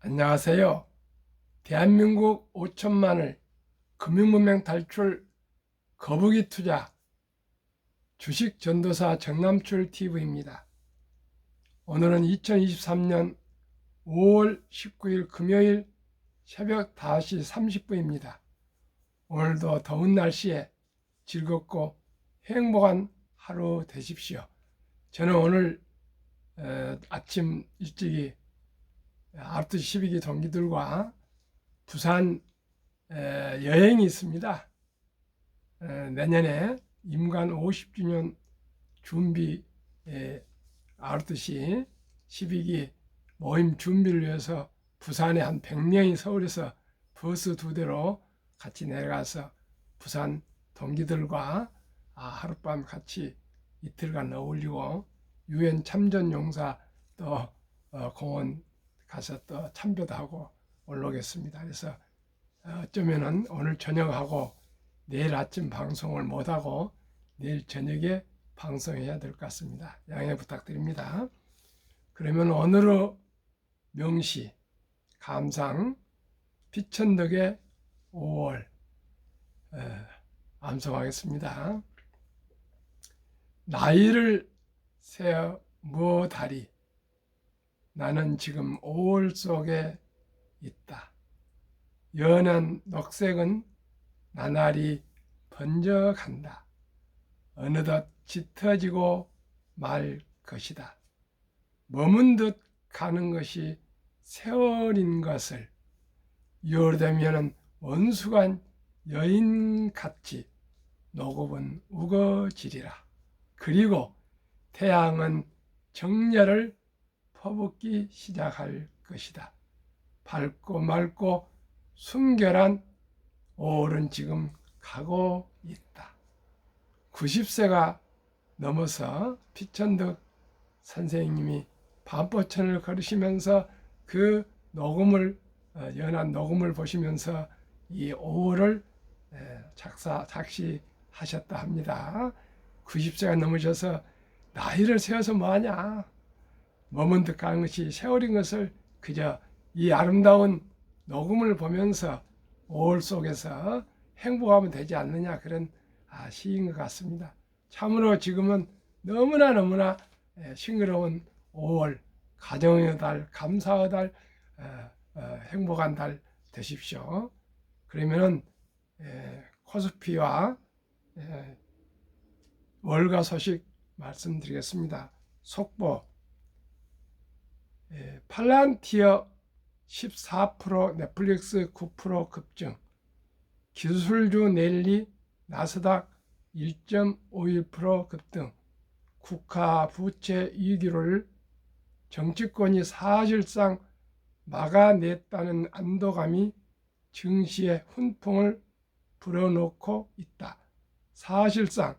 안녕하세요. 대한민국 5천만을 금융문명 탈출 거북이 투자 주식 전도사 정남출 TV입니다. 오늘은 2023년 5월 19일 금요일 새벽 5시 30분입니다. 오늘도 더운 날씨에 즐겁고 행복한 하루 되십시오. 저는 오늘 아침 일찍이 아르트 12기 동기들과 부산 여행이 있습니다. 내년에 임관 50주년 준비 아르트시 12기 모임 준비를 위해서 부산에 한 100명이 서울에서 버스 2대로 같이 내려가서 부산 동기들과 하룻밤 같이 이틀간 어울리고 유엔 참전 용사 또 공원 가서 또 참배도 하고 올라오겠습니다. 그래서 어쩌면은 오늘 저녁하고 내일 아침 방송을 못하고 내일 저녁에 방송해야 될 것 같습니다. 양해 부탁드립니다. 그러면 오늘의 명시 감상 피천덕의 5월 암송하겠습니다. 나이를 세어 무엇하리 나는 지금 5월 속에 있다. 연한 녹색은 나날이 번져간다. 어느덧 짙어지고 말 것이다. 머문 듯 가는 것이 세월인 것을 6월 되면은 원수간 여인같이 노급은 우거지리라. 그리고 태양은 정열을 퍼붓기 시작할 것이다. 밝고 맑고 순결한 5월은 지금 가고 있다. 90세가 넘어서 피천덕 선생님이 반포천을 걸으시면서 그 녹음을 연한 녹음을 보시면서 이 5월을 작시하셨다 합니다. 90세가 넘으셔서 나이를 세워서 뭐하냐, 머문 듯 가는 것이 세월인 것을 그저 이 아름다운 녹음을 보면서 5월 속에서 행복하면 되지 않느냐, 그런 시인 것 같습니다. 참으로 지금은 너무나 싱그러운 5월, 가정의 달, 감사의 달, 행복한 달 되십시오. 그러면은 코스피와 월가 소식 말씀드리겠습니다. 속보 팔란티어 14%, 넷플릭스 9% 급증, 기술주 넬리, 나스닥 1.51% 급등, 국가 부채 위기를 정치권이 사실상 막아냈다는 안도감이 증시에 훈풍을 불어넣고 있다. 사실상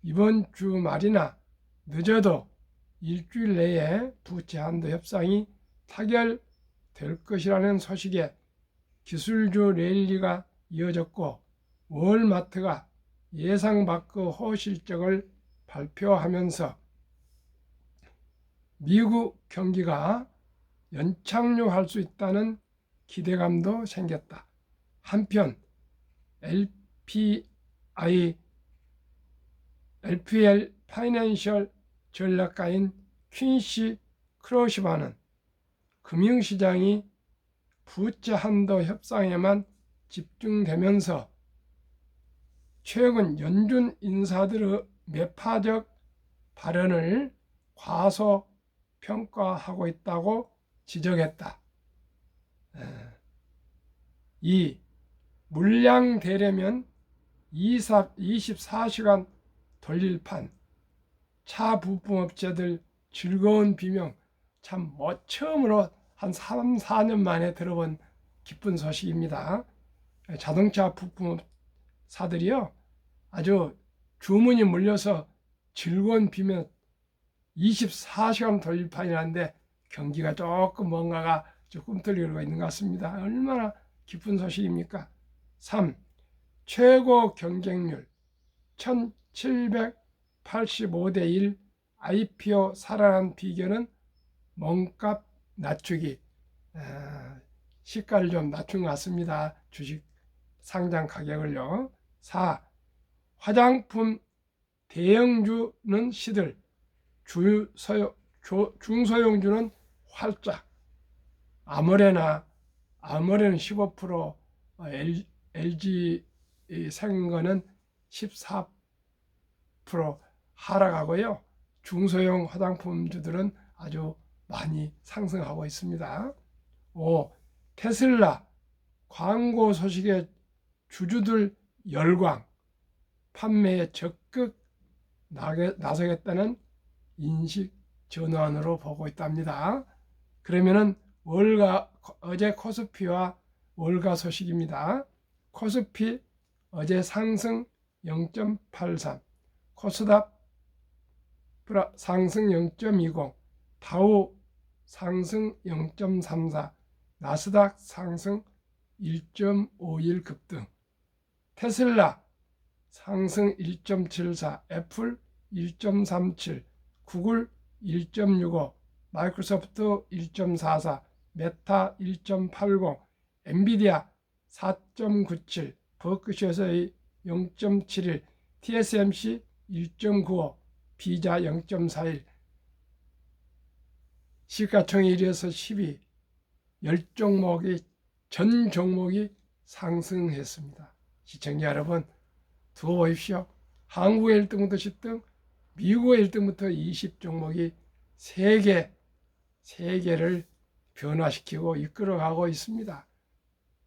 이번 주 말이나 늦어도 일주일 내에 부채 한도 협상이 타결될 것이라는 소식에 기술주 랠리가 이어졌고, 월마트가 예상 밖의 호실적을 발표하면서 미국 경기가 연착륙할 수 있다는 기대감도 생겼다. 한편 LPL 파이낸셜 전략가인 퀸시 크로시바는 금융시장이 부채 한도 협상에만 집중되면서 최근 연준 인사들의 매파적 발언을 과소평가하고 있다고 지적했다. 이 물량되려면 24시간 돌릴 판, 차 부품업체들 즐거운 비명, 참 처음으로 한 3, 4년 만에 들어본 기쁜 소식입니다. 자동차 부품사들이요, 아주 주문이 몰려서 즐거운 비명 24시간 돌림판이라는데 경기가 조금 뭔가가 꿈틀거리고 있는 것 같습니다. 얼마나 기쁜 소식입니까? 3. 최고 경쟁률 1785대 1 IPO 살아난 비결은 몸값 낮추기. 시가를 좀 낮춘 것 같습니다. 주식 상장 가격을요. 4. 화장품 대형주는 시들, 중소형주는 활짝. 아모레는 15%, LG 생거는 14% 하락하고요. 중소형 화장품주들은 아주 많이 상승하고 있습니다. 5. 테슬라 광고 소식에 주주들 열광, 판매에 적극 나서겠다는 인식 전환으로 보고 있답니다. 그러면은 어제 코스피와 월가 소식입니다. 코스피 어제 상승 0.83, 코스닥 상승 0.20, 다우 상승 0.34, 나스닥 상승 1.51 급등. 테슬라 상승 1.74, 애플 1.37, 구글 1.65, 마이크로소프트 1.44, 메타 1.80, 엔비디아 4.97, 버크셔의 0.71, TSMC 1.95, 비자 0.41. 시가총액 1위에서 10위, 전 종목이 상승했습니다. 시청자 여러분, 두고 보십시오. 한국의 1등부터 10등, 미국의 1등부터 20종목이 세계를 변화시키고 이끌어가고 있습니다.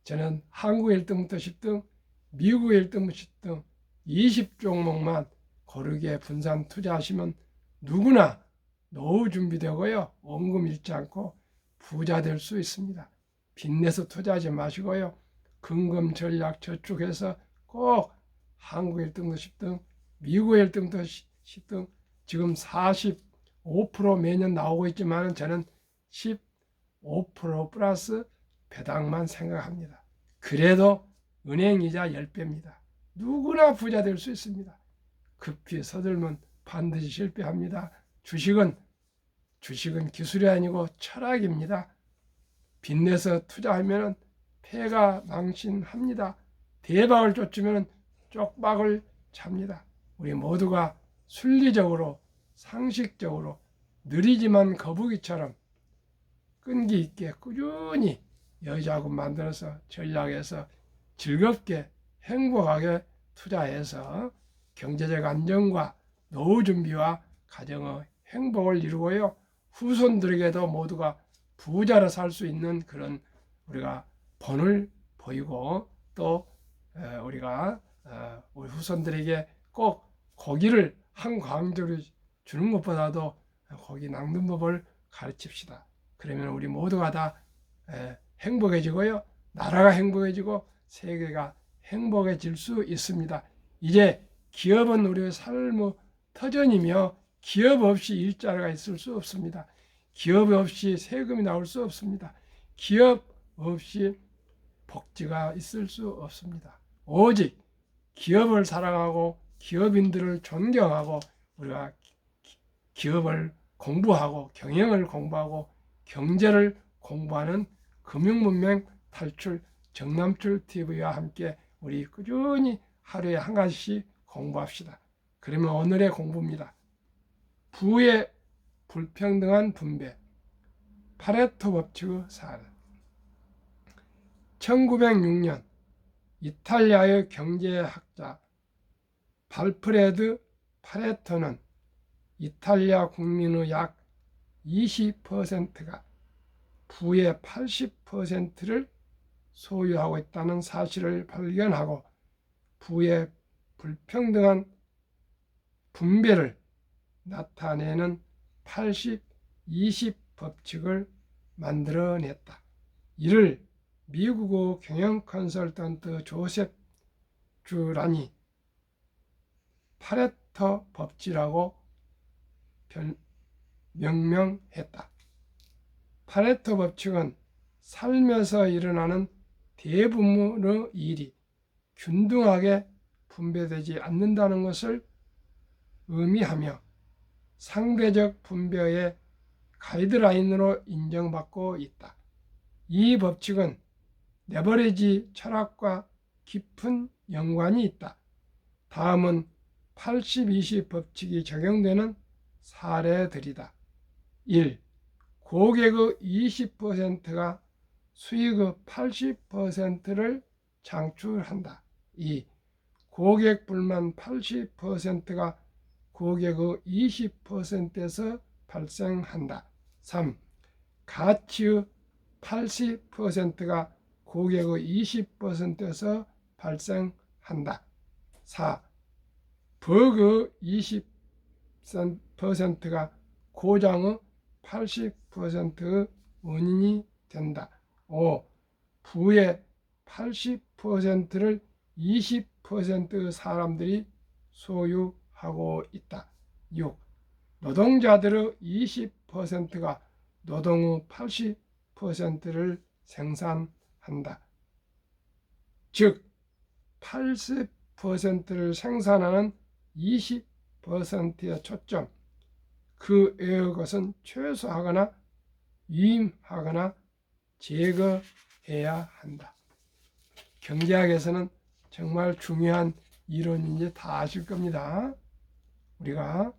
저는 한국의 1등부터 10등, 미국의 1등부터 10등 20종목만 고르게 분산 투자하시면 누구나 노후 준비되고요. 원금 잃지 않고 부자 될 수 있습니다. 빚내서 투자하지 마시고요. 근금 전략 저축해서 꼭 한국 1등부터 10등, 미국 1등부터 10등, 지금 45% 매년 나오고 있지만 저는 15% 플러스 배당만 생각합니다. 그래도 은행이자 10배입니다. 누구나 부자 될 수 있습니다. 급히 서들면 반드시 실패합니다. 주식은 기술이 아니고 철학입니다. 빚내서 투자하면 패가 망신합니다. 대박을 쫓으면 쪽박을 찹니다. 우리 모두가 순리적으로 상식적으로 느리지만 거북이처럼 끈기 있게 꾸준히 여자금 만들어서 전략해서 즐겁게 행복하게 투자해서 경제적 안정과 노후 준비와 가정의 행복을 이루고요. 후손들에게도 모두가 부자로 살 수 있는 그런 우리가 본을 보이고 또 우리가 우리 후손들에게 꼭 고기를 한 광주를 주는 것보다도 고기 낚는 법을 가르칩시다. 그러면 우리 모두가 다 행복해지고요. 나라가 행복해지고 세계가 행복해질 수 있습니다. 이제 기업은 우리의 삶의 터전이며 기업 없이 일자리가 있을 수 없습니다. 기업 없이 세금이 나올 수 없습니다. 기업 없이 복지가 있을 수 없습니다. 오직 기업을 사랑하고 기업인들을 존경하고 우리가 기업을 공부하고 경영을 공부하고 경제를 공부하는 금융문맹 탈출 정남출 TV와 함께 우리 꾸준히 하루에 한 가지씩 공부합시다. 그러면 오늘의 공부입니다. 부의 불평등한 분배, 파레토 법칙의 사례. 1906년 이탈리아의 경제학자 발프레드 파레토는 이탈리아 국민의 약 20%가 부의 80%를 소유하고 있다는 사실을 발견하고 부의 불평등한 분배를 나타내는 80-20 법칙을 만들어냈다. 이를 미국의 경영 컨설턴트 조셉 주란이 파레토 법칙이라고 명명했다. 파레토 법칙은 삶에서 일어나는 대부분의 일이 균등하게 분배되지 않는다는 것을 의미하며 상대적 분배의 가이드라인으로 인정받고 있다. 이 법칙은 레버리지 철학과 깊은 연관이 있다. 다음은 80-20 법칙이 적용되는 사례들이다. 1. 고객의 20%가 수익의 80%를 창출한다. 2. 고객 불만 80%가 고객의 20%에서 발생한다. 3. 가치의 80%가 고객의 20%에서 발생한다. 4. 버그의 20%가 고장의 80%의 원인이 된다. 5. 부의 80%를 20%의 사람들이 소유하고 있다. 6. 노동자들의 20%가 노동의 80%를 생산한다. 즉 80%를 생산하는 20%의 초점, 그 외의 것은 최소화하거나 위임하거나 제거해야 한다. 경제학에서는 정말 중요한 이론인지 다 아실 겁니다. 우리가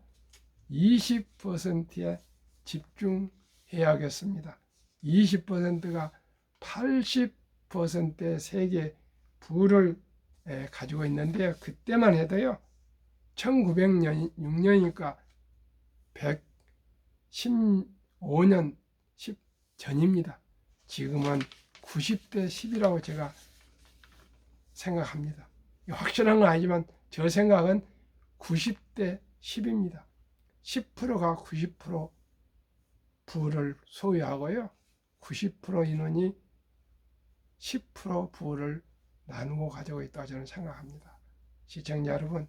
20%에 집중해야겠습니다. 20%가 80%의 세계 부를 가지고 있는데, 그때만 해도요 1906년이니까 115년 10 전입니다. 지금은 90대 10이라고 제가 생각합니다. 확실한 건 아니지만 저 생각은 90대 10입니다. 10%가 90% 부를 소유하고요, 90% 인원이 10% 부를 나누고 가지고 있다고 저는 생각합니다. 시청자 여러분,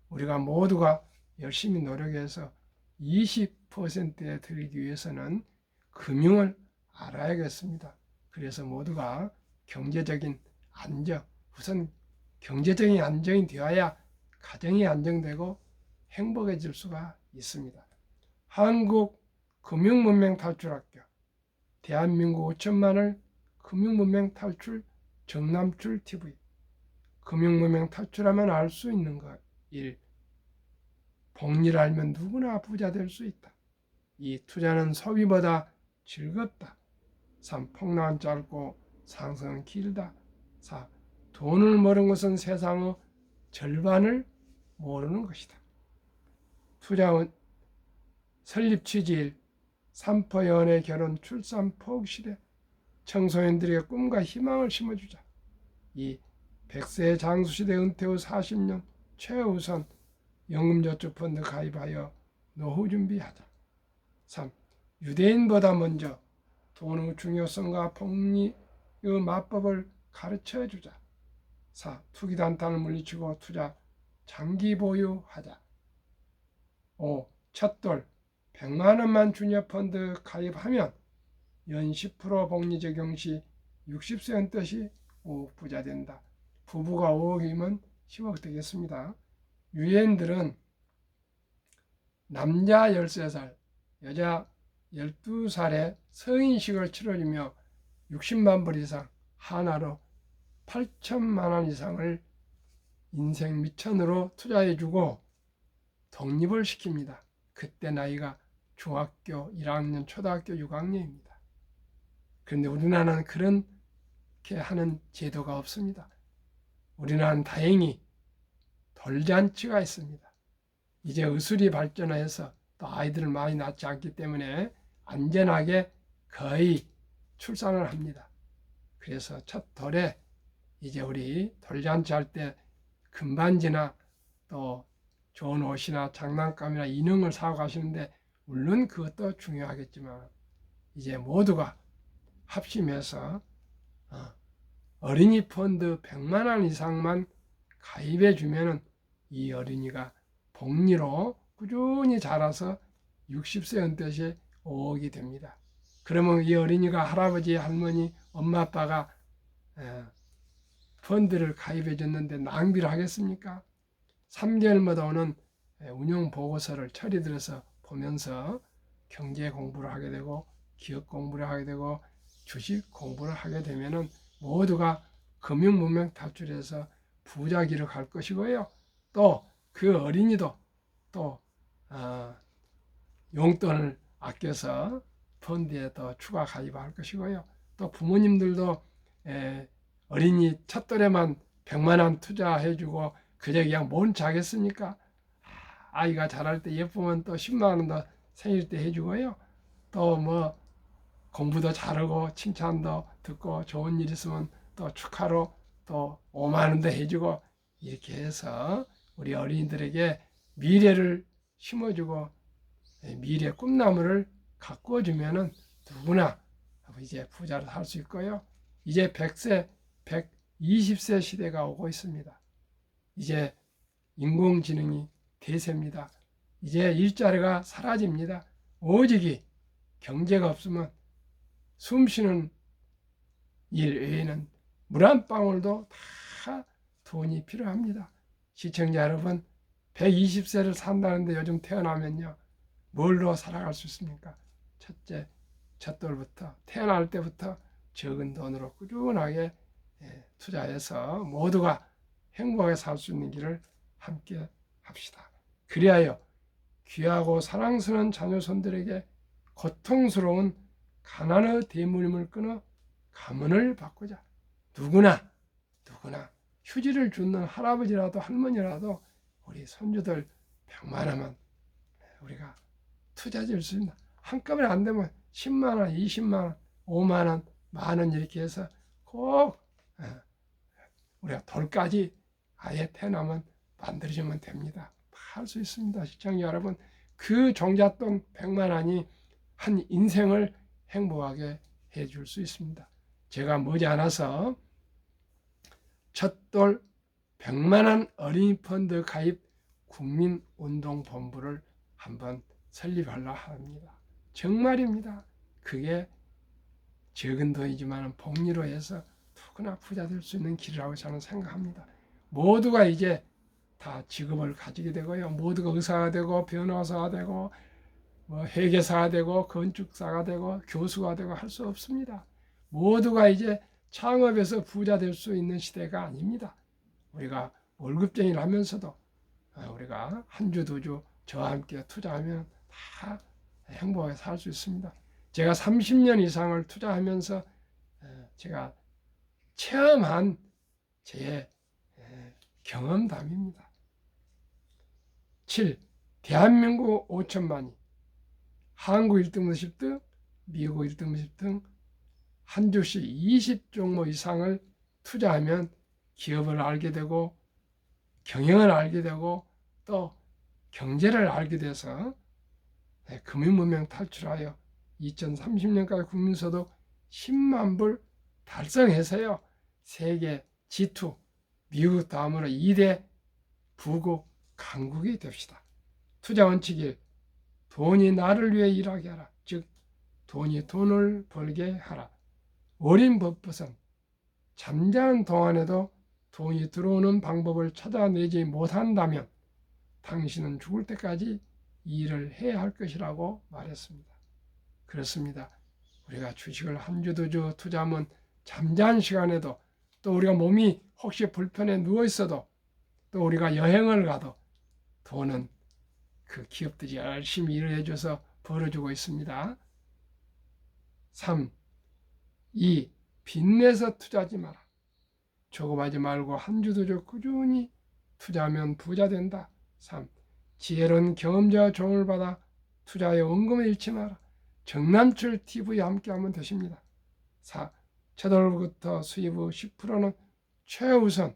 우리가 모두가 열심히 노력해서 20%에 들기 위해서는 금융을 알아야겠습니다. 그래서 모두가 경제적인 안정, 우선 경제적인 안정이 되어야 가정이 안정되고 행복해질 수가 있습니다. 한국 금융문맹 탈출학교, 대한민국 5천만을 금융문맹 탈출 정남출 TV. 금융문맹 탈출하면 알 수 있는 것. 1. 복리를 알면 누구나 부자 될 수 있다. 2. 투자는 소비보다 즐겁다. 3. 폭락은 짧고 상승은 길다. 4. 돈을 모르는 것은 세상의 절반을 모르는 것이다. 투자원 설립 취지일 3포 연애 결혼 출산 포국 시대, 청소년들에게 꿈과 희망을 심어주자. 2. 100세 장수시대 은퇴 후 40년 최우선 연금저축펀드 가입하여 노후 준비하자. 3. 유대인보다 먼저 돈의 중요성과 복리의 마법을 가르쳐주자. 4. 투기단탄을 물리치고 투자 장기 보유하자. 5. 첫돌 100만 원만 주녀펀드 가입하면 연 10% 복리 적용 시 60세 은퇴시 5억 부자 된다. 부부가 5억이면 10억 되겠습니다. 유엔들은 남자 13살, 여자 12살에 성인식을 치러주며 60만 불 이상, 하나로 8천만 원 이상을 인생 미천으로 투자해주고 독립을 시킵니다. 그때 나이가 중학교 1학년, 초등학교 6학년입니다. 그런데 우리나라는 그렇게 하는 제도가 없습니다. 우리나라는 다행히 돌잔치가 있습니다. 이제 의술이 발전해서 또 아이들을 많이 낳지 않기 때문에 안전하게 거의 출산을 합니다. 그래서 첫 돌에 이제 우리 돌잔치 할 때 금반지나 또 좋은 옷이나 장난감이나 인형을 사고 가시는데, 물론 그것도 중요하겠지만 이제 모두가 합심해서 어린이 펀드 100만 원 이상만 가입해 주면은 이 어린이가 복리로 꾸준히 자라서 60세 은퇴 시 5억이 됩니다. 그러면 이 어린이가 할아버지, 할머니, 엄마, 아빠가 펀드를 가입해 줬는데 낭비를 하겠습니까? 3개월마다 오는 운용 보고서를 철이 들어서 보면서 경제 공부를 하게 되고 기업 공부를 하게 되고 주식 공부를 하게 되면은 모두가 금융문명 탈출해서 부자기로 갈 것이고요. 또 그 어린이도 또 용돈을 아껴서 펀드에 더 추가 가입할 것이고요. 또 부모님들도 어린이 첫 돌에만 100만 원 투자해주고 그저 그냥 뭔 자겠습니까? 아이가 자랄 때 예쁘면 또 10만 원 더 생일 때 해주고요. 또 뭐 공부도 잘하고 칭찬도 듣고 좋은 일 있으면 또 축하로 또 5만 원도 해주고 이렇게 해서 우리 어린이들에게 미래를 심어주고 미래 꿈나무를 가꾸어주면은 누구나 이제 부자로 살 수 있고요. 이제 100세, 120세 시대가 오고 있습니다. 이제 인공지능이 대세입니다. 이제 일자리가 사라집니다. 오직이 경제가 없으면 숨쉬는 일 외에는 물 한 방울도 다 돈이 필요합니다. 시청자 여러분, 120세를 산다는데 요즘 태어나면요, 뭘로 살아갈 수 있습니까? 첫째, 첫돌부터 태어날 때부터 적은 돈으로 꾸준하게 투자해서 모두가 행복하게 살 수 있는 길을 함께 합시다. 그리하여 귀하고 사랑스러운 자녀손들에게 고통스러운 가난의 대물림을 끊어 가문을 바꾸자. 누구나 휴지를 줍는 할아버지라도 할머니라도 우리 손주들 100만 원만 우리가 투자해 줄 수 있나. 한꺼번에 안 되면 10만 원, 20만 원, 5만 원, 만 원 이렇게 해서 꼭 우리가 돌까지 아예 태어나면 만들어주면 됩니다. 할 수 있습니다. 시청자 여러분, 그 종잣돈 100만 원이 한 인생을 행복하게 해줄 수 있습니다. 제가 머지않아서 첫돌 100만 원 어린이 펀드 가입 국민운동본부를 한번 설립하려 합니다. 정말입니다. 그게 적은 돈이지만 복리로 해서 누구나 부자 될 수 있는 길이라고 저는 생각합니다. 모두가 이제 다 직업을 가지게 되고요. 모두가 의사가 되고 변호사가 되고 뭐 회계사가 되고 건축사가 되고 교수가 되고 할 수 없습니다. 모두가 이제 창업해서 부자 될 수 있는 시대가 아닙니다. 우리가 월급쟁이를 하면서도 우리가 한 주, 두 주 저와 함께 투자하면 다 행복하게 살 수 있습니다. 제가 30년 이상을 투자하면서 제가 체험한 제 경험담입니다. 7. 대한민국 5천만이 한국 1등부터 10등, 미국 1등부터 10등 한 주씩 20종목 이상을 투자하면 기업을 알게 되고 경영을 알게 되고 또 경제를 알게 돼서 금융문명 탈출하여 2030년까지 국민소득 10만 불 달성해서요, 세계 G2 미국 다음으로 2대 부국 강국이 됩시다. 투자 원칙 1. 돈이 나를 위해 일하게 하라. 즉 돈이 돈을 벌게 하라. 어린 법부선 잠자는 동안에도 돈이 들어오는 방법을 찾아내지 못한다면 당신은 죽을 때까지 일을 해야 할 것이라고 말했습니다. 그렇습니다. 우리가 주식을 한 주, 두 주 투자하면 잠자는 시간에도 또 우리가 몸이 혹시 불편해 누워 있어도 또 우리가 여행을 가도 돈은 그 기업들이 열심히 일을 해줘서 벌어주고 있습니다. 3. 2. 빚내서 투자하지 마라. 조급하지 말고 한 주, 두 주 꾸준히 투자하면 부자 된다. 3. 지혜로운 경험자와 조언을 받아 투자하여 원금을 잃지 마라. 정남출 TV와 함께하면 되십니다. 4. 첫월부터 수입 후 10%는 최우선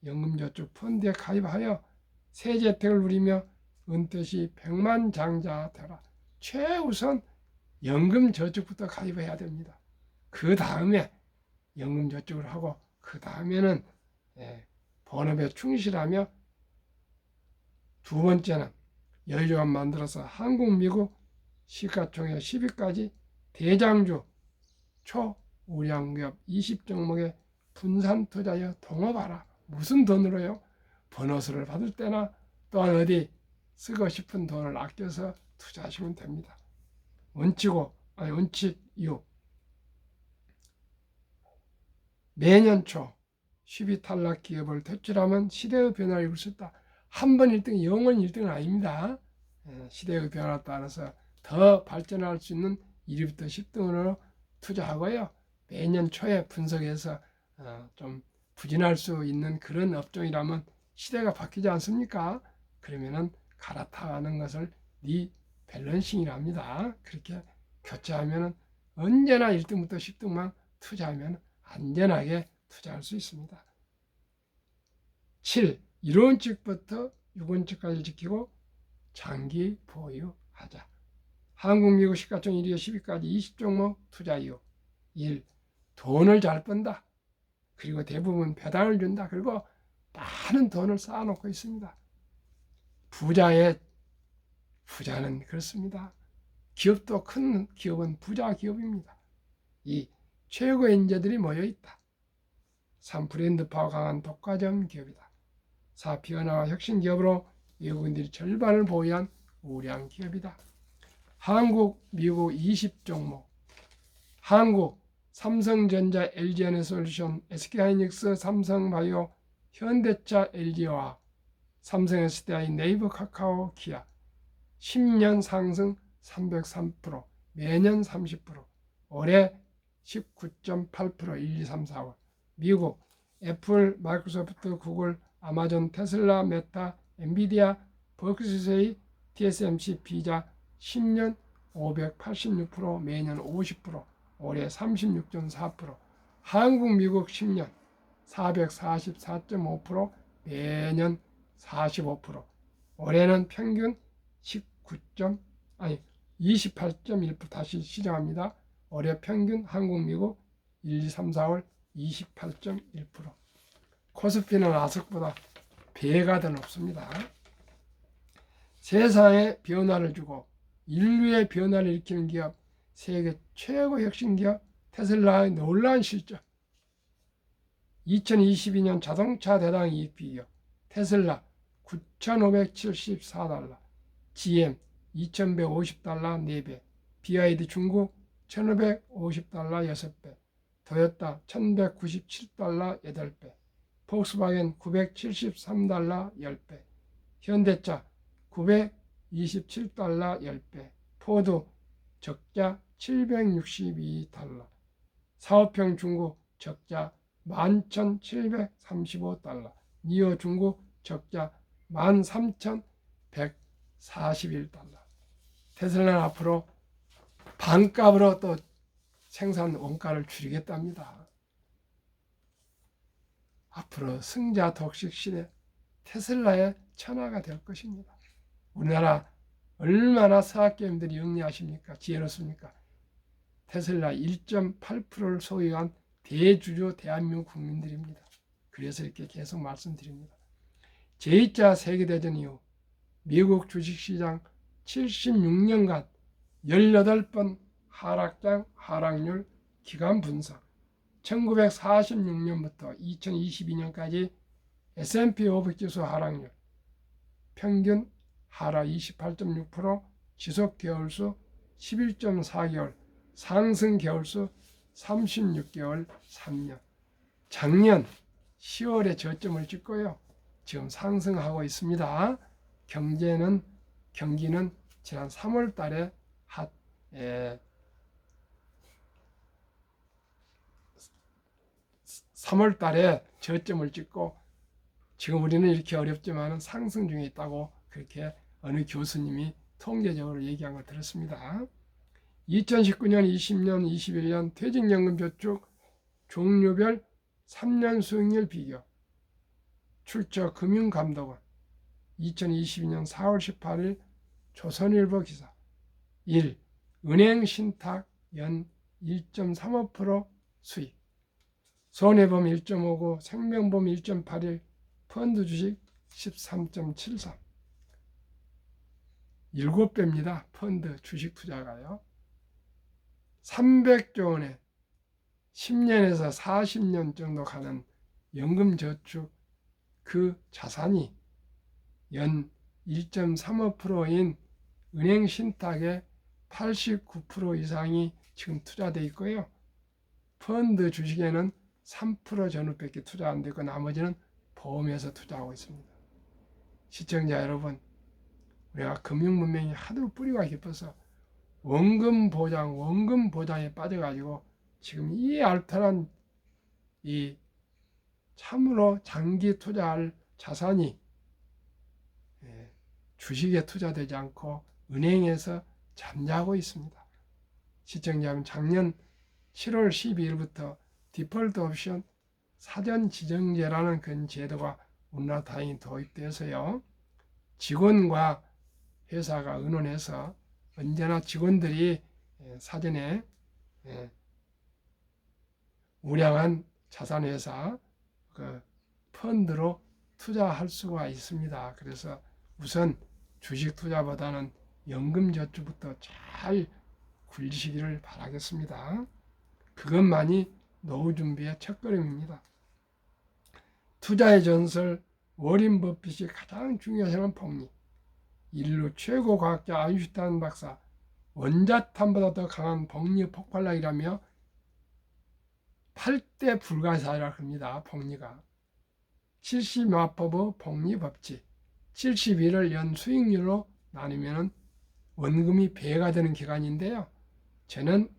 연금저축 펀드에 가입하여 세제 혜택을 누리며 은퇴 시 100만 장자 되라. 최우선 연금저축부터 가입해야 됩니다. 그 다음에 연금저축을 하고 그 다음에는 본업에 충실하며 두 번째는 여유조합 만들어서 한국, 미국 시가총액 10위까지 대장주 초우량기업 20종목에 분산 투자하여 동업하라. 무슨 돈으로요? 보너스를 받을 때나 또한 어디 쓰고 싶은 돈을 아껴서 투자하시면 됩니다. 원칙 6. 매년 초 수비 탈락 기업을 퇴출하면 시대의 변화를 이룰 수 있다. 한 번 1등, 영원 1등은 아닙니다. 시대의 변화에 따라서 더 발전할 수 있는 1위부터 10등으로 투자하고요. 매년 초에 분석해서 좀 부진할 수 있는 그런 업종이라면 시대가 바뀌지 않습니까? 그러면은 갈아타는 것을 리밸런싱이랍니다. 그렇게 교체하면 언제나 1등부터 10등만 투자하면 안전하게 투자할 수 있습니다. 7. 이론칙부터 유권칙까지 지키고 장기 보유하자. 한국, 미국 시가총 1위에 10위까지 20종목 투자 이유. 1. 돈을 잘 번다. 그리고 대부분 배당을 준다. 그리고 많은 돈을 쌓아놓고 있습니다. 부자는 그렇습니다. 기업도 큰 기업은 부자 기업입니다. 2. 최고의 인재들이 모여있다. 3. 브랜드파워 강한 독과점 기업이다. 4. 변화와 혁신 기업으로 외국인들이 절반을 보유한 우량 기업이다. 한국, 미국 20종목. 한국, 삼성전자, LG에너솔루션, SK하이닉스, 삼성바이오, 현대차, LG화학, 삼성 SDI, 네이버, 카카오, 기아. 10년 상승 303%, 매년 30%, 올해 19.8%, 1, 2, 3, 4월. 미국, 애플, 마이크로소프트, 구글, 아마존, 테슬라, 메타, 엔비디아, 버크셔이, TSMC, 비자. 10년 586%, 매년 50%, 올해 36.4%. 한국, 미국 10년 444.5%, 매년 45%, 올해는 평균 28.1%. 다시 시작합니다. 올해 평균 한국, 미국 1, 2, 3, 4월 28.1%. 코스피는 아석보다 배가 더 높습니다. 세상에 변화를 주고 인류의 변화를 일으키는 기업, 세계 최고 혁신 기업 테슬라의 놀라운 실적. 2022년 자동차 대당 이익 비교. 테슬라 9,574달러, GM 2,150달러 4배, BYD 중국 1,550달러 6배, 토요타 1,197달러 8배, 폭스바겐 973달러 10배, 현대차 927달러 10배, 포드 적자 762달러, 사업형 중국 적자 11,735달러, 니오 중국 적자 13,141달러. 테슬라는 앞으로 반값으로 또 생산 원가를 줄이겠답니다. 앞으로 승자 독식 시대 테슬라의 천하가 될 것입니다. 우리나라 얼마나 서학개미들이 영리하십니까? 지혜롭습니까? 테슬라 1.8%를 소유한 대주주 대한민국 국민들입니다. 그래서 이렇게 계속 말씀드립니다. 제2차 세계대전 이후 미국 주식시장 76년간 18번 하락장 하락률 기간 분석, 1946년부터 2022년까지 S&P 500지수 하락률 평균 하락 28.6%, 지속 개월수 11.4개월, 상승 개월수 36개월 3년. 작년 10월에 저점을 찍고요. 지금 상승하고 있습니다. 경기는 지난 3월 달에 3월 달에 저점을 찍고 지금 우리는 이렇게 어렵지만 상승 중에 있다고 그렇게 어느 교수님이 통계적으로 얘기한 걸 들었습니다. 2019년, 20년, 21년 퇴직연금 저축 종류별 3년 수익률 비교. 출처 금융감독원 2022년 4월 18일 조선일보 기사. 1. 은행 신탁 연 1.35% 수익. 손해보험 1.59, 생명보험 1.81, 펀드 주식 13.73. 7배입니다. 펀드 주식 투자가요. 300조 원에 10년에서 40년 정도 가는 연금저축 그 자산이 연 1.35%인 은행 신탁의 89% 이상이 지금 투자되어 있고요. 펀드 주식에는 3% 전후밖에 투자 안 되고 나머지는 보험에서 투자하고 있습니다. 시청자 여러분, 우리가 금융문명이 하도 뿌리가 깊어서 원금 보장에 빠져가지고 지금 이 알뜰한 이 참으로 장기 투자할 자산이 주식에 투자되지 않고 은행에서 잠자고 있습니다. 시청자분, 작년 7월 12일부터 디폴트 옵션 사전 지정제라는 그런 제도가 우리나라 다행히 도입돼서요, 직원과 회사가 의논해서 언제나 직원들이 사전에 우량한 자산회사 그 펀드로 투자할 수가 있습니다. 그래서 우선 주식 투자보다는 연금저축부터 잘 굴리시기를 바라겠습니다. 그것만이 노후 준비의 첫걸음입니다. 투자의 전설 워린 버핏이 가장 중요한 복리, 인류 최고 과학자 아인슈타인 박사, 원자탄보다 더 강한 복리 폭발력이라며 8대 불가사의라고 합니다. 복리가 70마법의 복리 법칙, 71을 연 수익률로 나누면 원금이 배가 되는 기간인데요. 저는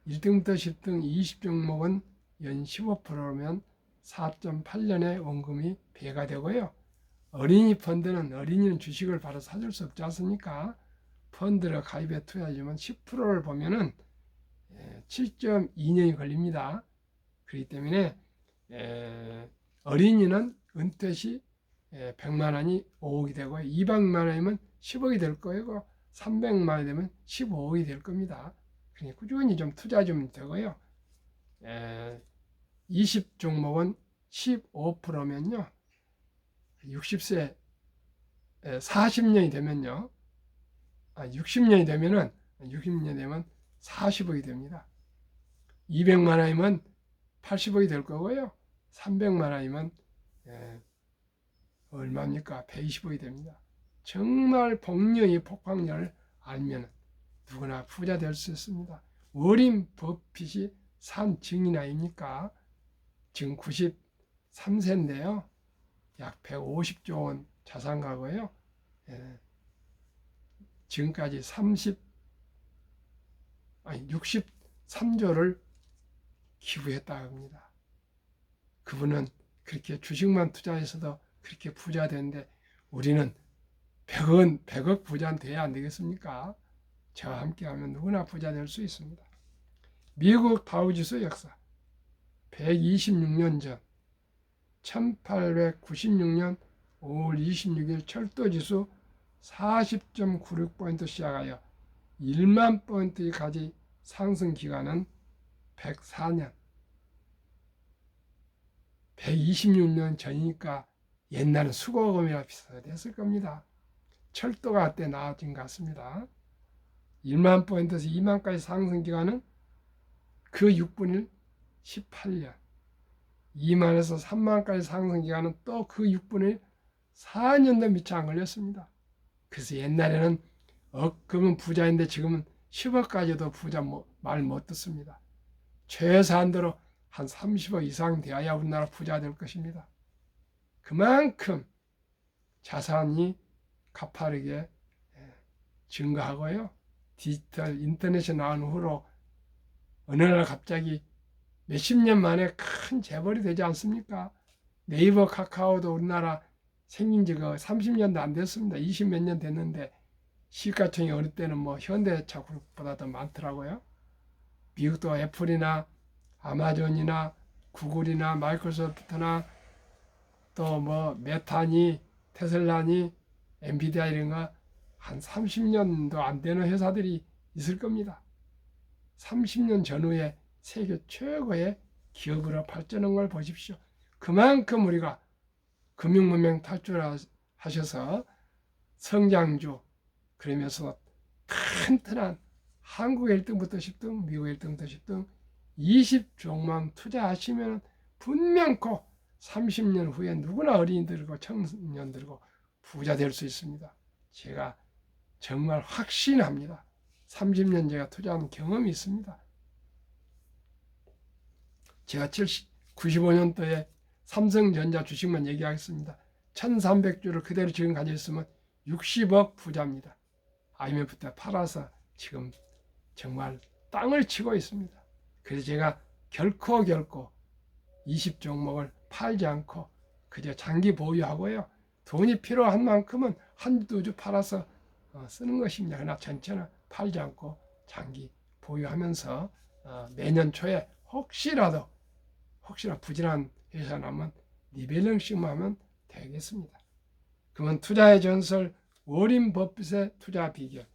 1등부터 10등 20종목은 연 15%면 4.8년에 원금이 배가 되고요. 어린이는 주식을 바로 사줄 수 없지 않습니까? 펀드를 가입해 투자하려면 10%를 보면은 7.2년이 걸립니다. 그렇기 때문에 어린이는 은퇴 시 100만 원이 5억이 되고 200만 원이면 10억이 될 거고 300만 원이 되면 15억이 될 겁니다. 그러니까 꾸준히 좀 투자 좀 되고요. 20종목은 15%면요. 60세 40년이 되면요. 60년이 되면은 60년 되면 40억이 됩니다. 200만 원이면 80억이 될 거고요. 300만 원이면 얼마입니까? 120억이 됩니다. 정말 복리의 폭발력을 알면 누구나 부자 될 수 있습니다. 워린 버핏이 산 증인 아닙니까? 지금 93세인데요. 약 150조 원 자산 가고요. 지금까지 63조를 기부했다고 합니다. 그분은 그렇게 주식만 투자해서도 그렇게 부자 되는데 우리는 100억 부자는 돼야 안 되겠습니까? 저와 함께 하면 누구나 부자 될 수 있습니다. 미국 다우지수 역사 126년 전 1896년 5월 26일 철도지수 40.96포인트 시작하여 1만 포인트까지 상승 기간은 104년. 126년 전이니까 옛날은 수거금이라 비슷했을 겁니다. 철도가 그때 나아진 것 같습니다. 1만 포인트에서 2만까지 상승 기간은 그 6분의 18년. 2만에서 3만까지 상승 기간은 또 그 6분의 4년도 미처 안 걸렸습니다. 그래서 옛날에는 억금은 부자인데 지금은 10억까지도 부자 말 못 듣습니다. 최소한도로 한 30억 이상 되어야 우리나라 부자 될 것입니다. 그만큼 자산이 가파르게 증가하고요. 디지털 인터넷이 나온 후로 어느 날 갑자기 몇십 년 만에 큰 재벌이 되지 않습니까? 네이버, 카카오도 우리나라 생긴 지가 30년도 안 됐습니다. 20 몇 년 됐는데 시가총이 어느 때는 뭐 현대차 그룹보다 더 많더라고요. 미국도 애플이나 아마존이나 구글이나 마이크로소프트나 또 뭐 메타니 테슬라니 엔비디아 이런 거 한 30년도 안 되는 회사들이 있을 겁니다. 30년 전후에 세계 최고의 기업으로 발전한 걸 보십시오. 그만큼 우리가 금융문명 탈출하셔서 성장주 그러면서 튼튼한 한국 1등부터 10등, 미국 1등부터 10등 20종만 투자하시면 분명코 30년 후에 누구나 어린이들고 청년들고 부자 될 수 있습니다. 제가 정말 확신합니다. 30년 제가 투자한 경험이 있습니다. 제가 95년도에 삼성전자 주식만 얘기하겠습니다. 1300주를 그대로 지금 가지고 있으면 60억 부자입니다. IMF 때 팔아서 지금 정말 땅을 치고 있습니다. 그래서 제가 결코 20종목을 팔지 않고 그저 장기 보유하고요. 돈이 필요한 만큼은 한두 주 팔아서 쓰는 것입니다. 그러나 전체는 팔지 않고 장기 보유하면서 매년 초에 혹시라도 부진한 회사 나면 리밸런싱만 하면 되겠습니다. 그러면 투자의 전설 워린 버핏의 투자 비결,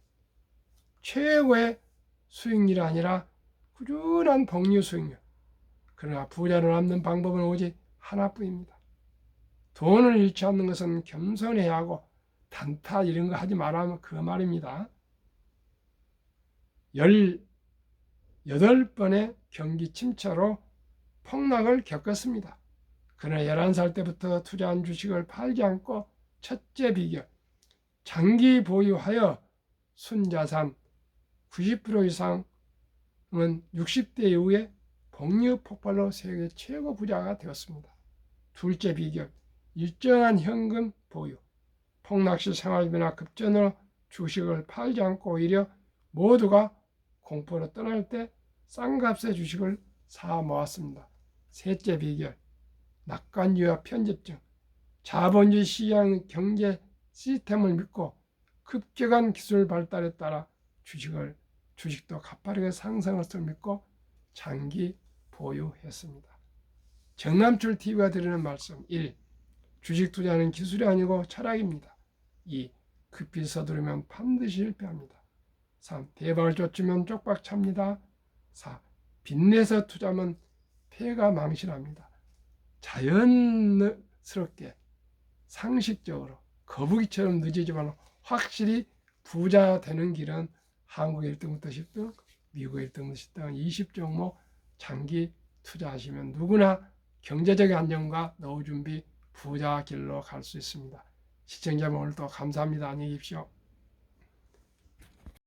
최고의 수익률이 아니라 꾸준한 복리 수익률. 그러나 부자를 남는 방법은 오직 하나뿐입니다. 돈을 잃지 않는 것은 겸손해야 하고 단타 이런 거 하지 말라면 그 말입니다. 18번의 경기 침체로 폭락을 겪었습니다. 그러나 11살 때부터 투자한 주식을 팔지 않고 첫째 비결, 장기 보유하여 순자산 90% 이상은 60대 이후에 복리 폭발로 세계 최고 부자가 되었습니다. 둘째 비결, 일정한 현금 보유. 폭락시 생활비나 급전으로 주식을 팔지 않고 오히려 모두가 공포로 떠날 때 싼 값의 주식을 사 모았습니다. 셋째 비결, 낙관주의와 편집증. 자본주의 시장 경제 시스템을 믿고 급격한 기술 발달에 따라 주식도 가파르게 상승할 것을 믿고 장기 보유했습니다. 정남출 TV가 드리는 말씀 1. 주식 투자는 기술이 아니고 철학입니다. 2. 급히 서두르면 반드시 실패합니다. 3. 대박을 쫓으면 쪽박 찹니다. 4. 빚내서 투자하면 폐가 망신합니다. 자연스럽게 상식적으로 거북이처럼 늦어지만 확실히 부자 되는 길은 한국 1등부터 10등, 미국 1등부터 10등 20종목 장기 투자하시면 누구나 경제적인 안정과 노후 준비 부자 길로 갈 수 있습니다. 시청자 오늘도 감사합니다. 안녕히 계십시오.